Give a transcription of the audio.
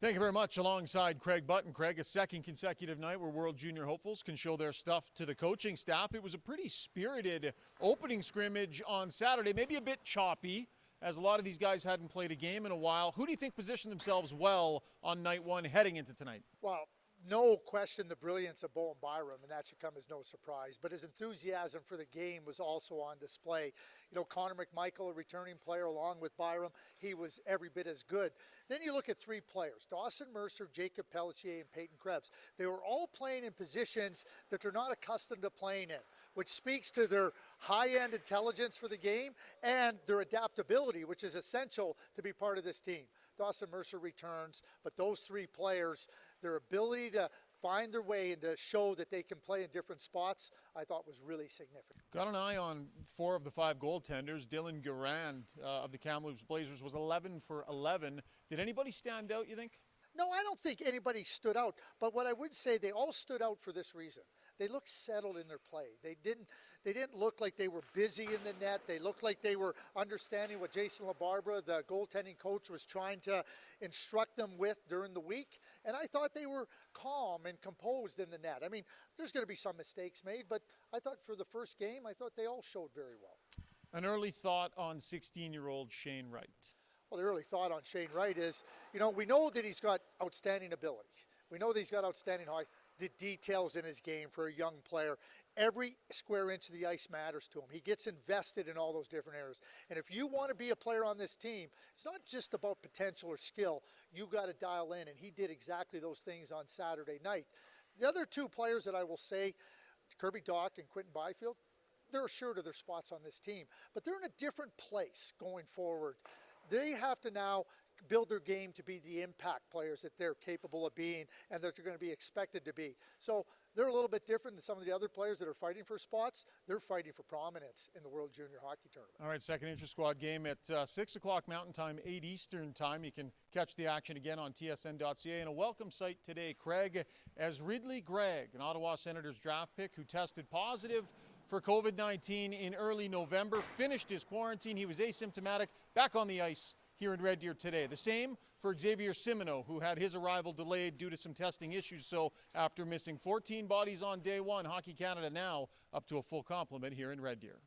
Thank you very much. Alongside Craig Button. Craig, a second consecutive night where World Junior hopefuls can show their stuff to the coaching staff. It was a pretty spirited opening scrimmage on Saturday, maybe a bit choppy, as a lot of these guys hadn't played a game in a while. Who do you think positioned themselves well on night one heading into tonight? Well, no question the brilliance of Bowen Byram, and that should come as no surprise. But his enthusiasm for the game was also on display. You know, Connor McMichael, a returning player, along with Byram, he was every bit as good. Then you look at three players, Dawson Mercer, Jacob Pelletier, and Peyton Krebs. They were all playing in positions that they're not accustomed to playing in, which speaks to their high-end intelligence for the game and their adaptability, which is essential to be part of this team. Dawson Mercer returns, but those three players, their ability to find their way and to show that they can play in different spots, I thought was really significant. Got an eye on 4 of the 5 goaltenders. Dylan Garand of the Kamloops Blazers was 11 for 11. Did anybody stand out, you think? No, I don't think anybody stood out, but what I would say, they all stood out for this reason. They looked settled in their play. They didn't look like they were busy in the net. They looked like they were understanding what Jason LaBarbera, the goaltending coach, was trying to instruct them with during the week. And I thought they were calm and composed in the net. I mean, there's going to be some mistakes made, but I thought for the first game, I thought they all showed very well. An early thought on 16-year-old Shane Wright. Well, the early thought on Shane Wright is, you know, we know that he's got outstanding ability. We know that he's got outstanding hockey. The details in his game for a young player. Every square inch of the ice matters to him. He gets invested in all those different areas. And if you want to be a player on this team, it's not just about potential or skill. You got to dial in, and he did exactly those things on Saturday night. The other two players that I will say, Kirby Dach and Quinton Byfield, they're assured of their spots on this team, but they're in a different place going forward. They have to now build their game to be the impact players that they're capable of being and that they're going to be expected to be. So they're a little bit different than some of the other players that are fighting for spots. They're fighting for prominence in the World Junior Hockey Tournament. All right, second inter-squad game at 6 o'clock Mountain Time, 8 Eastern Time. You can catch the action again on tsn.ca. And a welcome sight today, Craig, as Ridley Gregg, an Ottawa Senators draft pick who tested positive for COVID-19 in early November, finished his quarantine. He was asymptomatic, back on the ice here in Red Deer today. The same for Xavier Simoneau, who had his arrival delayed due to some testing issues. So after missing 14 bodies on day one, Hockey Canada now up to a full complement here in Red Deer.